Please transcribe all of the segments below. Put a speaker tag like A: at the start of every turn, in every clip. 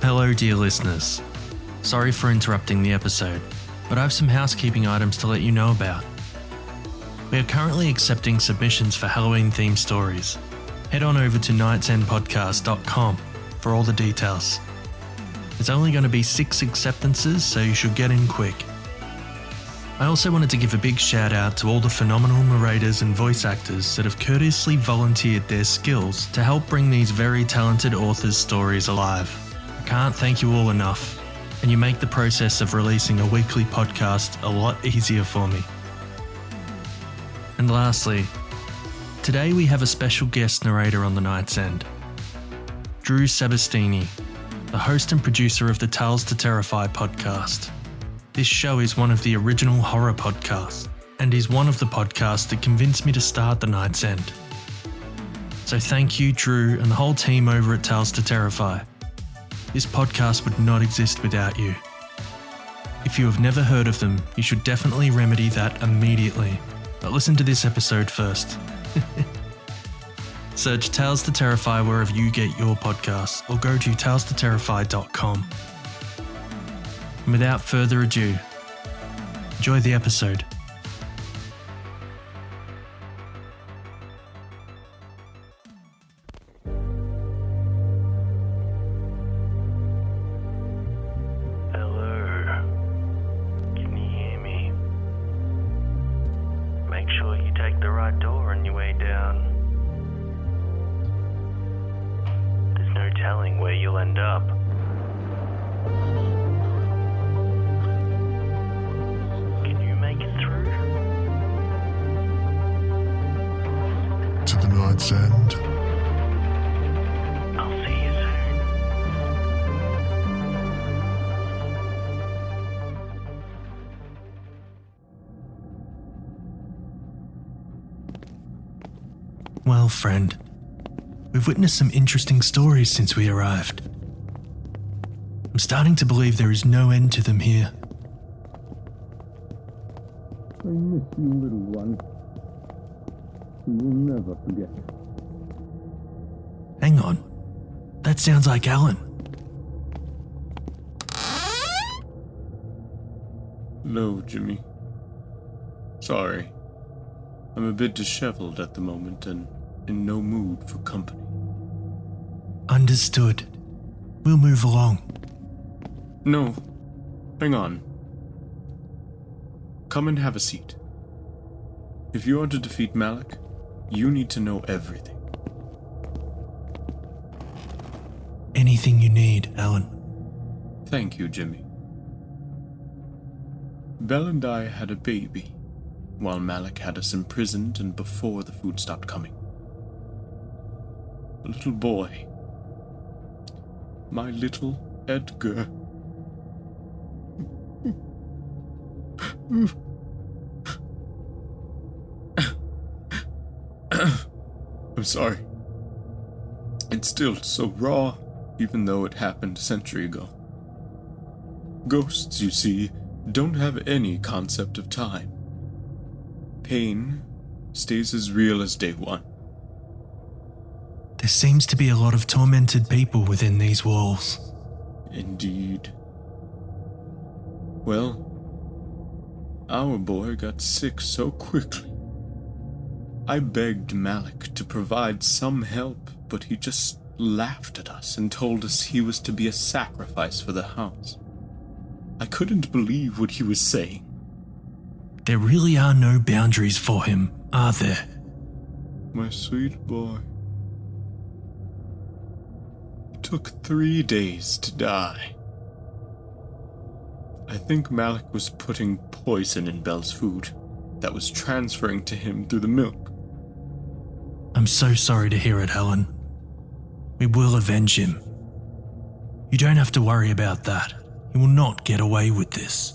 A: Hello, dear listeners. Sorry for interrupting the episode, but I have some housekeeping items to let you know about. We are currently accepting submissions for Halloween-themed stories. Head on over to nightsendpodcast.com for all the details. There's only going to be 6 acceptances, so you should get in quick. I also wanted to give a big shout out to all the phenomenal narrators and voice actors that have courteously volunteered their skills to help bring these very talented authors' stories alive. I can't thank you all enough, and you make the process of releasing a weekly podcast a lot easier for me. And lastly, today we have a special guest narrator on the Night's End. Drew Sebastini, the host and producer of the Tales to Terrify podcast. This show is one of the original horror podcasts, and is one of the podcasts that convinced me to start the Night's End. So thank you, Drew, and the whole team over at Tales to Terrify. This podcast would not exist without you. If you have never heard of them, you should definitely remedy that immediately. But listen to this episode first. Search Tales to Terrify wherever you get your podcasts, or go to talestoterrify.com. And without further ado, enjoy the episode.
B: Hello. Can you hear me? Make sure you take the right door on your way down. There's no telling where you'll end up.
C: To the Night's End.
B: I'll see you soon.
A: Well, friend, we've witnessed some interesting stories since we arrived. I'm starting to believe there is no end to them here.
D: I miss you, little one. We will never forget.
A: Hang on, that sounds like Allan.
D: No, Jimmy. Sorry. I'm a bit disheveled at the moment and in no mood for company.
A: Understood. We'll move along.
D: No. Hang on. Come and have a seat. If you are to defeat Malik, you need to know everything.
A: Anything you need, Allan.
D: Thank you, Jimmy. Belle and I had a baby, while Malik had us imprisoned and before the food stopped coming. A little boy. My little Edgar. I'm sorry. It's still so raw, even though it happened a century ago. Ghosts, you see, don't have any concept of time. Pain stays as real as day one.
A: There seems to be a lot of tormented people within these walls.
D: Indeed. Well, our boy got sick so quickly. I begged Malik to provide some help, but he just laughed at us and told us he was to be a sacrifice for the house. I couldn't believe what he was saying.
A: There really are no boundaries for him, are there?
D: My sweet boy. It took 3 days to die. I think Malik was putting poison in Belle's food that was transferring to him through the milk.
A: I'm so sorry to hear it, Allan. We will avenge him. You don't have to worry about that. He will not get away with this.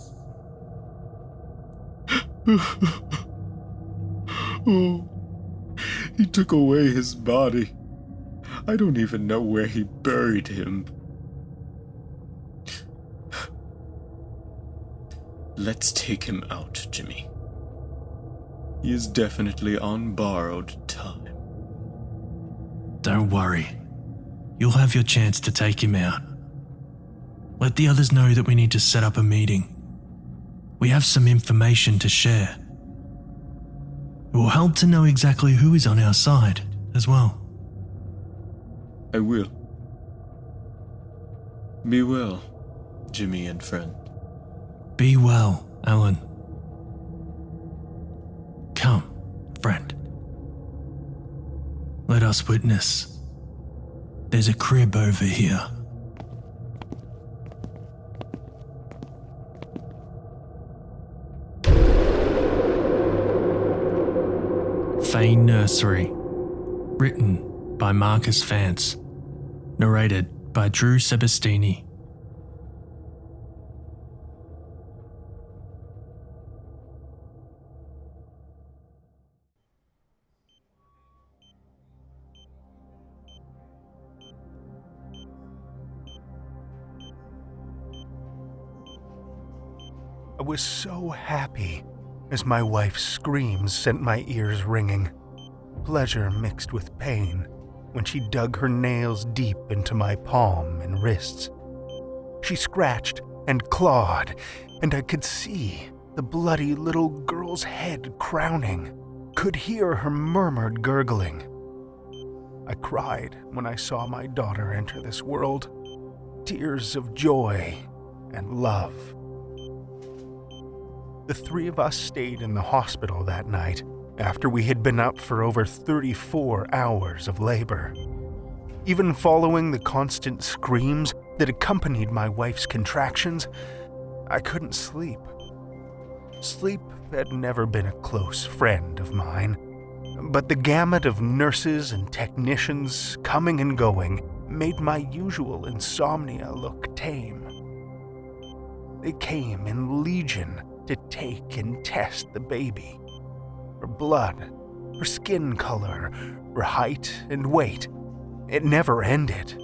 D: Oh, he took away his body. I don't even know where he buried him. Let's take him out, Jimmy. He is definitely on borrowed time.
A: Don't worry. You'll have your chance to take him out. Let the others know that we need to set up a meeting. We have some information to share. It will help to know exactly who is on our side as well.
D: I will. Be well, Jimmy and friend.
A: Be well, Allan. Come, friend. Let us witness. There's a crib over here. Fane Nursery. Written by Marcus Vance. Narrated by Drew Sebastini.
C: I was so happy as my wife's screams sent my ears ringing, pleasure mixed with pain when she dug her nails deep into my palm and wrists. She scratched and clawed, and I could see the bloody little girl's head crowning, could hear her murmured gurgling. I cried when I saw my daughter enter this world, tears of joy and love. The three of us stayed in the hospital that night after we had been up for over 34 hours of labor. Even following the constant screams that accompanied my wife's contractions, I couldn't sleep. Sleep had never been a close friend of mine, but the gamut of nurses and technicians coming and going made my usual insomnia look tame. They came in legion to take and test the baby. Her blood, her skin color, her height and weight. It never ended.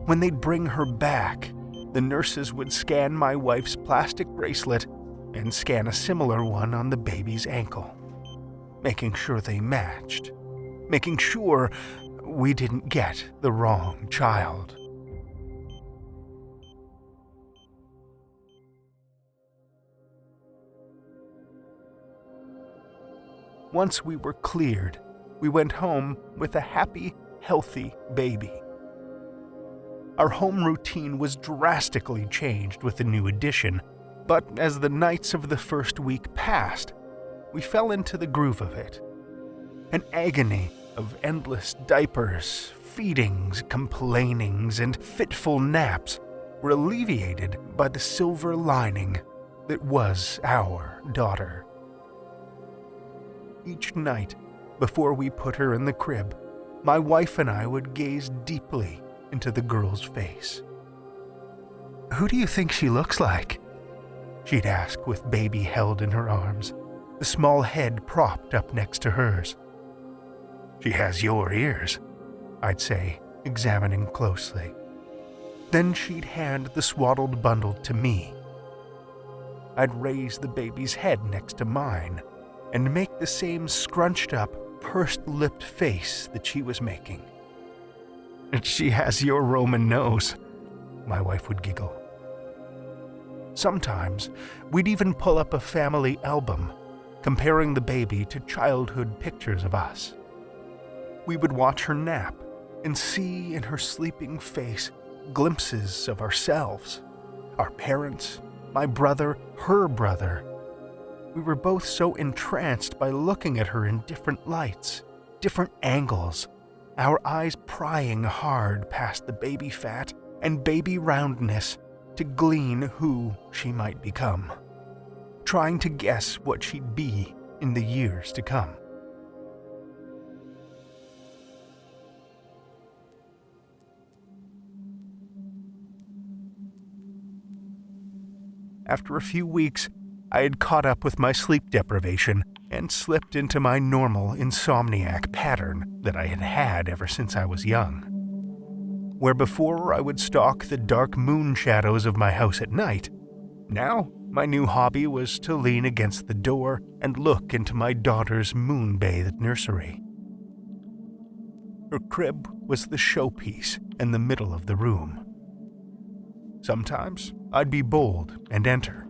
C: When they'd bring her back, the nurses would scan my wife's plastic bracelet and scan a similar one on the baby's ankle, making sure they matched, making sure we didn't get the wrong child. Once we were cleared, we went home with a happy, healthy baby. Our home routine was drastically changed with the new addition, but as the nights of the first week passed, we fell into the groove of it. An agony of endless diapers, feedings, complainings, and fitful naps were alleviated by the silver lining that was our daughter. Each night, before we put her in the crib, my wife and I would gaze deeply into the girl's face. "Who do you think she looks like?" she'd ask with baby held in her arms, the small head propped up next to hers. "She has your ears," I'd say, examining closely. Then she'd hand the swaddled bundle to me. I'd raise the baby's head next to mine and make the same scrunched-up, pursed-lipped face that she was making. "She has your Roman nose," my wife would giggle. Sometimes, we'd even pull up a family album, comparing the baby to childhood pictures of us. We would watch her nap and see in her sleeping face glimpses of ourselves, our parents, my brother, her brother. We were both so entranced by looking at her in different lights, different angles, our eyes prying hard past the baby fat and baby roundness to glean who she might become, trying to guess what she'd be in the years to come. After a few weeks, I had caught up with my sleep deprivation and slipped into my normal insomniac pattern that I had had ever since I was young. Where before I would stalk the dark moon shadows of my house at night, now my new hobby was to lean against the door and look into my daughter's moon-bathed nursery. Her crib was the showpiece in the middle of the room. Sometimes I'd be bold and enter,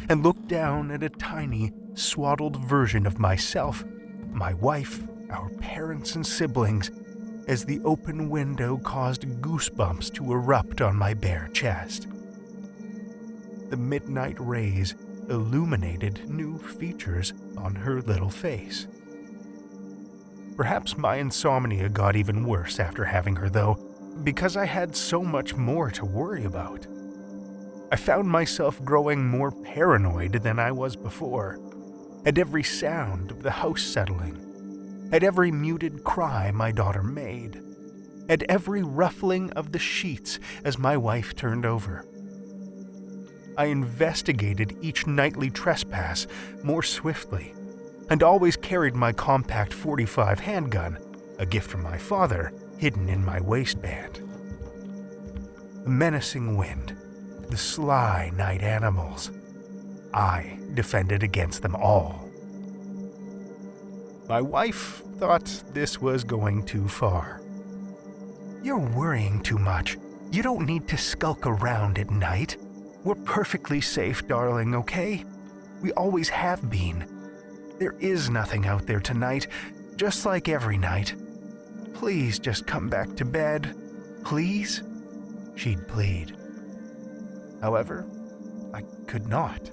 C: and look down at a tiny, swaddled version of myself, my wife, our parents and siblings, as the open window caused goosebumps to erupt on my bare chest. The midnight rays illuminated new features on her little face. Perhaps my insomnia got even worse after having her, though, because I had so much more to worry about. I found myself growing more paranoid than I was before, at every sound of the house settling, at every muted cry my daughter made, at every ruffling of the sheets as my wife turned over. I investigated each nightly trespass more swiftly, and always carried my compact .45 handgun, a gift from my father, hidden in my waistband. The menacing wind, the sly night animals, I defended against them all. My wife thought this was going too far. "You're worrying too much. You don't need to skulk around at night. We're perfectly safe, darling, okay? We always have been. There is nothing out there tonight, just like every night. Please just come back to bed. Please?" she'd plead. However, I could not.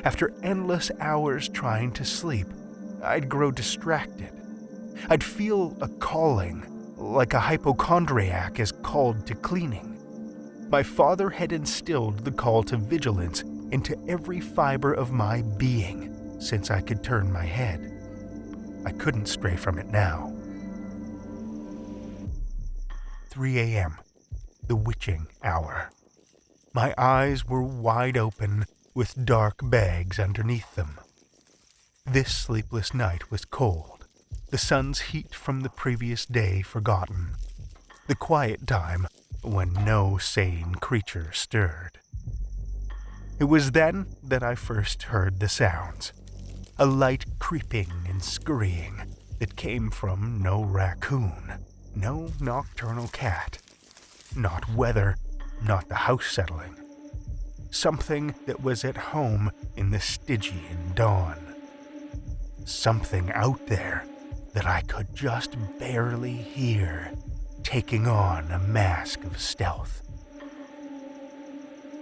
C: After endless hours trying to sleep, I'd grow distracted. I'd feel a calling, like a hypochondriac is called to cleaning. My father had instilled the call to vigilance into every fiber of my being since I could turn my head. I couldn't stray from it now. 3 a.m., the witching hour. My eyes were wide open with dark bags underneath them. This sleepless night was cold, the sun's heat from the previous day forgotten, the quiet time when no sane creature stirred. It was then that I first heard the sounds, a light creeping and scurrying that came from no raccoon, no nocturnal cat, not weather, not the house settling. Something that was at home in the Stygian dawn. Something out there that I could just barely hear, taking on a mask of stealth.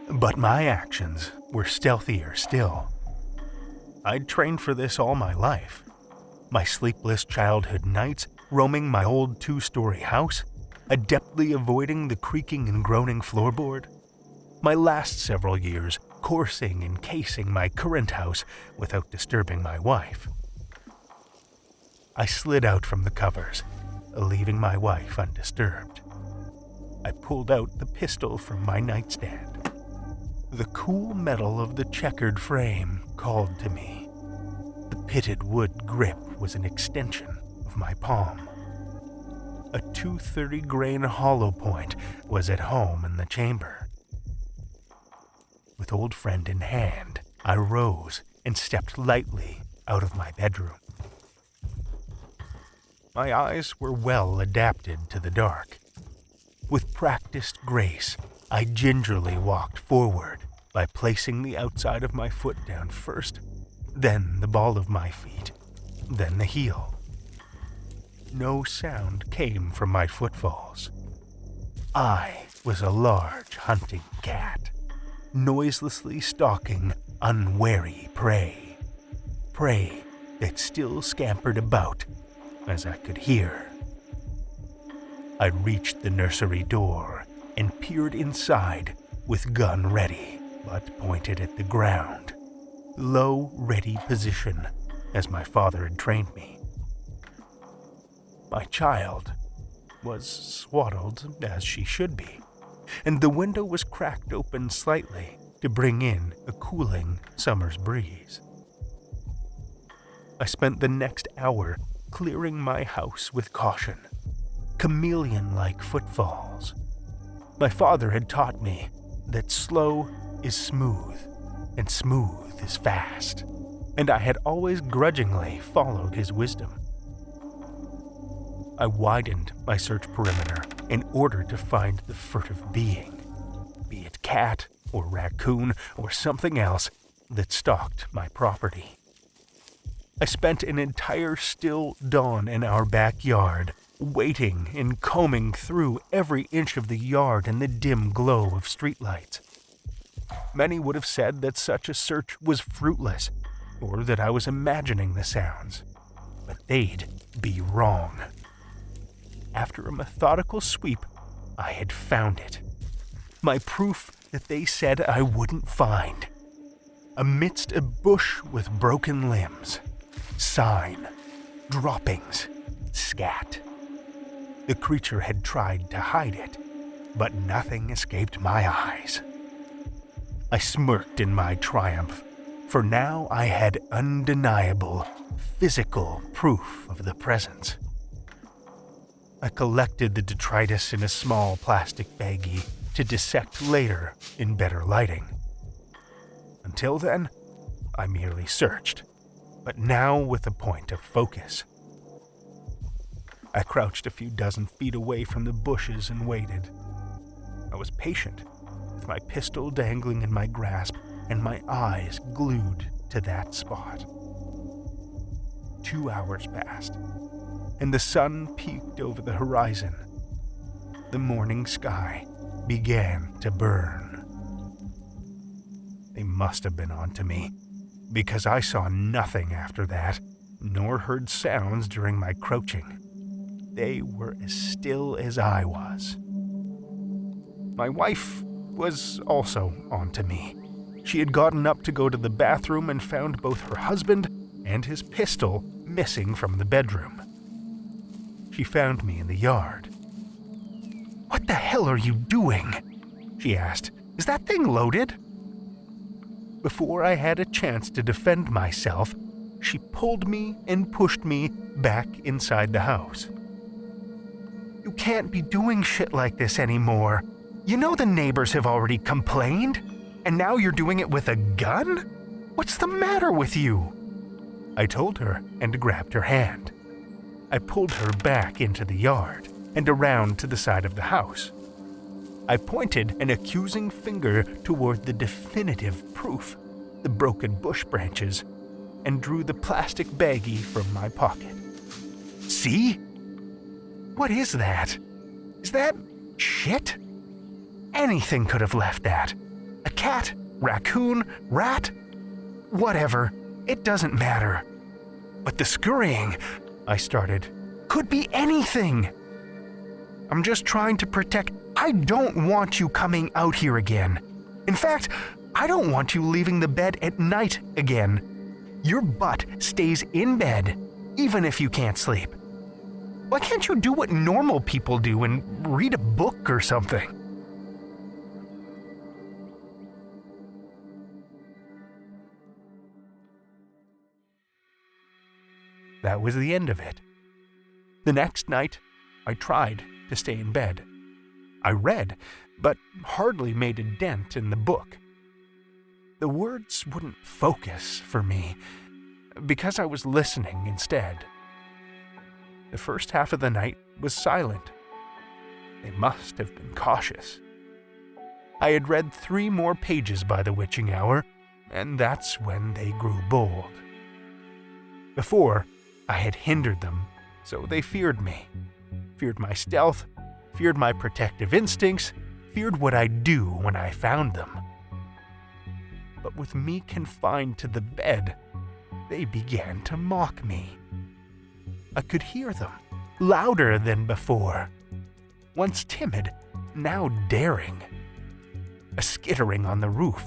C: But my actions were stealthier still. I'd trained for this all my life. My sleepless childhood nights roaming my old 2-story house, adeptly avoiding the creaking and groaning floorboard. My last several years coursing and casing my current house without disturbing my wife. I slid out from the covers, leaving my wife undisturbed. I pulled out the pistol from my nightstand. The cool metal of the checkered frame called to me. The pitted wood grip was an extension of my palm. A .230 grain hollow point was at home in the chamber. With old friend in hand, I rose and stepped lightly out of my bedroom. My eyes were well adapted to the dark. With practiced grace, I gingerly walked forward by placing the outside of my foot down first, then the ball of my feet, then the heel. No sound came from my footfalls. I was a large hunting cat, noiselessly stalking unwary prey. Prey that still scampered about as I could hear. I reached the nursery door and peered inside with gun ready, but pointed at the ground. Low, ready position, as my father had trained me. My child was swaddled as she should be, and the window was cracked open slightly to bring in a cooling summer's breeze. I spent the next hour clearing my house with caution, chameleon-like footfalls. My father had taught me that slow is smooth, and smooth is fast, and I had always grudgingly followed his wisdom. I widened my search perimeter in order to find the furtive being, be it cat or raccoon or something else that stalked my property. I spent an entire still dawn in our backyard, waiting and combing through every inch of the yard in the dim glow of streetlights. Many would have said that such a search was fruitless, or that I was imagining the sounds, but they'd be wrong. After a methodical sweep, I had found it. My proof that they said I wouldn't find. Amidst a bush with broken limbs, sign, droppings, scat. The creature had tried to hide it, but nothing escaped my eyes. I smirked in my triumph, for now I had undeniable, physical proof of the presence. I collected the detritus in a small plastic baggie to dissect later in better lighting. Until then, I merely searched, but now with a point of focus. I crouched a few dozen feet away from the bushes and waited. I was patient, with my pistol dangling in my grasp and my eyes glued to that spot. 2 hours passed, and the sun peeked over the horizon. The morning sky began to burn. They must have been onto me, because I saw nothing after that, nor heard sounds during my crouching. They were as still as I was. My wife was also onto me. She had gotten up to go to the bathroom and found both her husband and his pistol missing from the bedroom. She found me in the yard. "What the hell are you doing?" she asked. "Is that thing loaded?" Before I had a chance to defend myself, she pulled me and pushed me back inside the house. "You can't be doing shit like this anymore. You know the neighbors have already complained, and now you're doing it with a gun? What's the matter with you?" I told her and grabbed her hand. I pulled her back into the yard and around to the side of the house. I pointed an accusing finger toward the definitive proof, the broken bush branches, and drew the plastic baggie from my pocket. "See? What is that? Is that shit? Anything could have left that. A cat, raccoon, rat? Whatever, it doesn't matter. But the scurrying," I started, "could be anything. I'm just trying to protect. I don't want you coming out here again. In fact, I don't want you leaving the bed at night again. Your butt stays in bed, even if you can't sleep. Why can't you do what normal people do and read a book or something?" That was the end of it. The next night, I tried to stay in bed. I read, but hardly made a dent in the book. The words wouldn't focus for me, because I was listening instead. The first half of the night was silent. They must have been cautious. I had read 3 more pages by the witching hour, and that's when they grew bold. Before, I had hindered them, so they feared me. Feared my stealth, feared my protective instincts, feared what I'd do when I found them. But with me confined to the bed, they began to mock me. I could hear them, louder than before. Once timid, now daring. A skittering on the roof.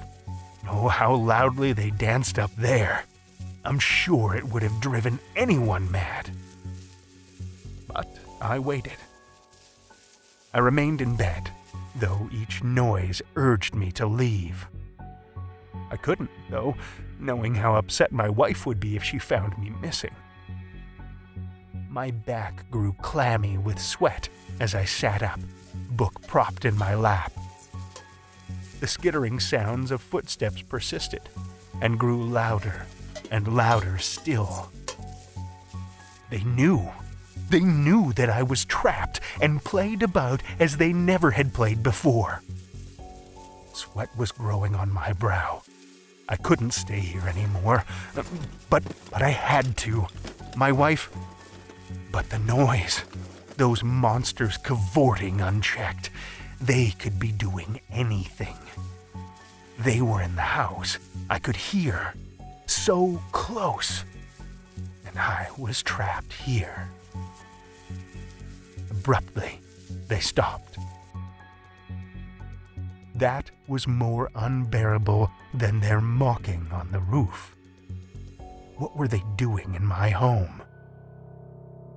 C: Oh, how loudly they danced up there. I'm sure it would have driven anyone mad. But I waited. I remained in bed, though each noise urged me to leave. I couldn't, though, knowing how upset my wife would be if she found me missing. My back grew clammy with sweat as I sat up, book propped in my lap. The skittering sounds of footsteps persisted and grew louder and louder still. They knew that I was trapped and played about as they never had played before. Sweat was growing on my brow. I couldn't stay here anymore, but I had to. My wife... But the noise, those monsters cavorting unchecked, they could be doing anything. They were in the house. I could hear, so close, and I was trapped here. Abruptly, they stopped. That was more unbearable than their mocking on the roof. What were they doing in my home?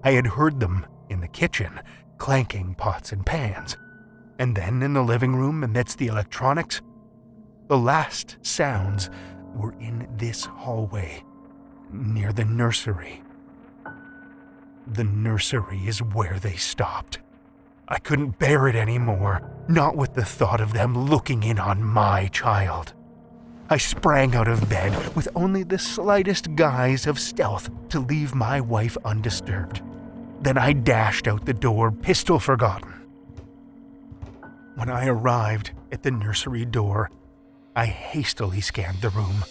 C: I had heard them in the kitchen, clanking pots and pans, and then in the living room amidst the electronics. The last sounds were in this hallway, near the nursery. The nursery is where they stopped. I couldn't bear it anymore, not with the thought of them looking in on my child. I sprang out of bed with only the slightest guise of stealth to leave my wife undisturbed. Then I dashed out the door, pistol forgotten. When I arrived at the nursery door, I hastily scanned the room.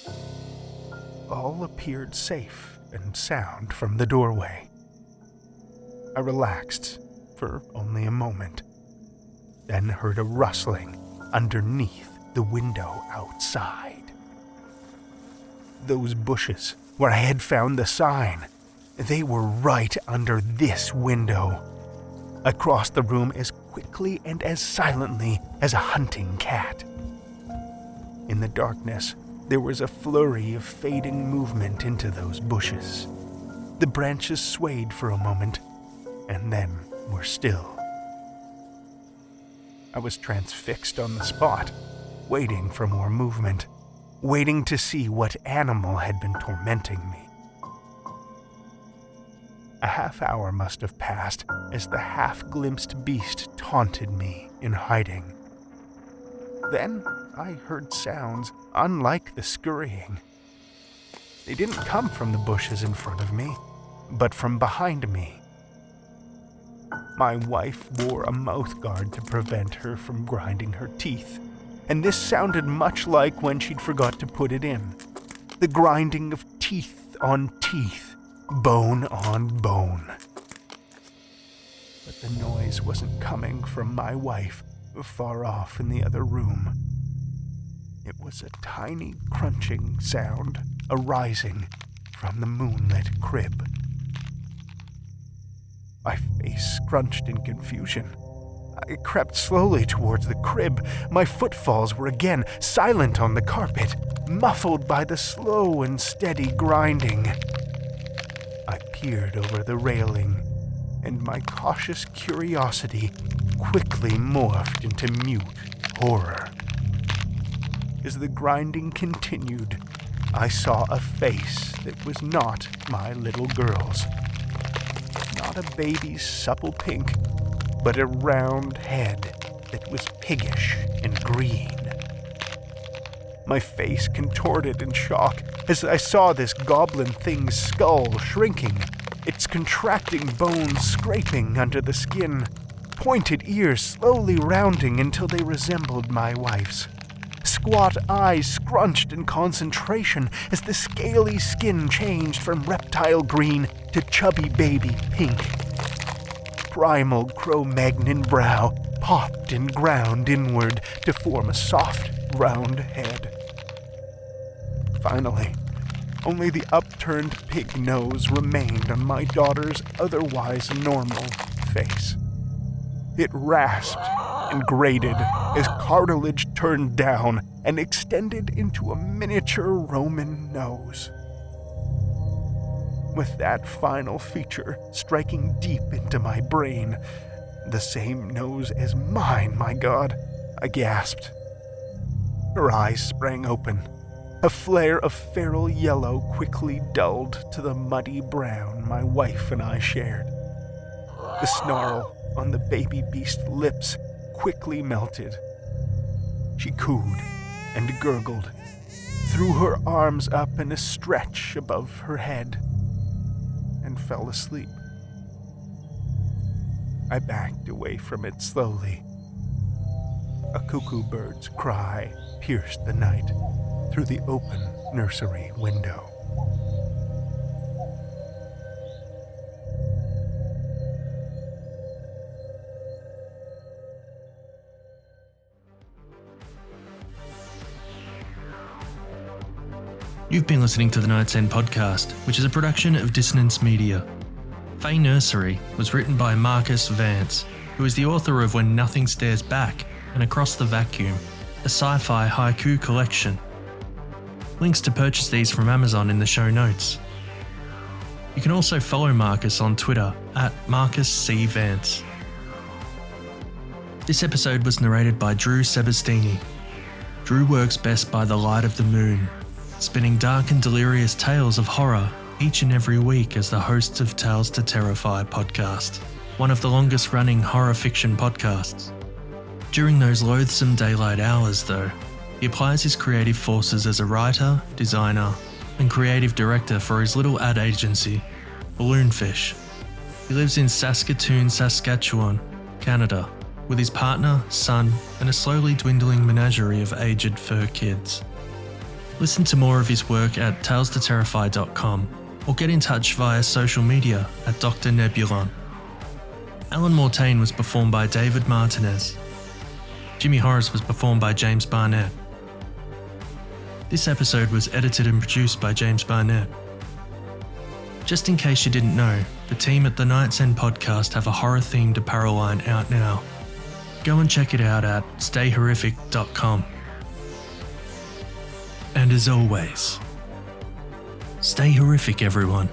C: All appeared safe and sound from the doorway. I relaxed for only a moment, then heard a rustling underneath the window outside. Those bushes where I had found the sign, they were right under this window. I crossed the room as quickly and as silently as a hunting cat. In the darkness, there was a flurry of fading movement into those bushes. The branches swayed for a moment, and then were still. I was transfixed on the spot, waiting for more movement, waiting to see what animal had been tormenting me. A half hour must have passed as the half-glimpsed beast taunted me in hiding. Then I heard sounds unlike the scurrying. They didn't come from the bushes in front of me, but from behind me. My wife wore a mouthguard to prevent her from grinding her teeth, and this sounded much like when she'd forgot to put it in. The grinding of teeth on teeth, bone on bone. But the noise wasn't coming from my wife far off in the other room. It was a tiny crunching sound arising from the moonlit crib. My face scrunched in confusion. I crept slowly towards the crib. My footfalls were again silent on the carpet, muffled by the slow and steady grinding. I peered over the railing, and my cautious curiosity quickly morphed into mute horror. As the grinding continued, I saw a face that was not my little girl's. Not a baby's supple pink, but a round head that was piggish and green. My face contorted in shock as I saw this goblin thing's skull shrinking, its contracting bones scraping under the skin, pointed ears slowly rounding until they resembled my wife's. Squat eyes scrunched in concentration as the scaly skin changed from reptile green to chubby baby pink. Primal Cro-Magnon brow popped and ground inward to form a soft, round head. Finally, only the upturned pig nose remained on my daughter's otherwise normal face. It rasped and grated as cartilage turned down and extended into a miniature Roman nose. With that final feature striking deep into my brain, the same nose as mine, my God, I gasped. Her eyes sprang open. A flare of feral yellow quickly dulled to the muddy brown my wife and I shared. The snarl on the baby beast's lips quickly melted. She cooed and gurgled, threw her arms up in a stretch above her head, and fell asleep. I backed away from it slowly. A cuckoo bird's cry pierced the night through the open nursery window.
A: You've been listening to the Night's End podcast, which is a production of Dissonance Media. Fae Nursery was written by Marcus Vance, who is the author of When Nothing Stares Back and Across the Vacuum, a sci-fi haiku collection. Links to purchase these from Amazon in the show notes. You can also follow Marcus on Twitter at MarcusCVance. This episode was narrated by Drew Sebastini. Drew works best by the light of the moon, spinning dark and delirious tales of horror each and every week as the host of Tales to Terrify podcast, one of the longest running horror fiction podcasts. During those loathsome daylight hours though, he applies his creative forces as a writer, designer, and creative director for his little ad agency, Balloonfish. He lives in Saskatoon, Saskatchewan, Canada, with his partner, son, and a slowly dwindling menagerie of aged fur kids. Listen to more of his work at talestoterrify.com or get in touch via social media at Dr. Nebulon. Allan Mortaine was performed by David Martinez. Jimmy Horace was performed by James Barnett. This episode was edited and produced by James Barnett. Just in case you didn't know, the team at the Night's End podcast have a horror-themed apparel line out now. Go and check it out at stayhorrific.com. And as always, stay horrific, everyone.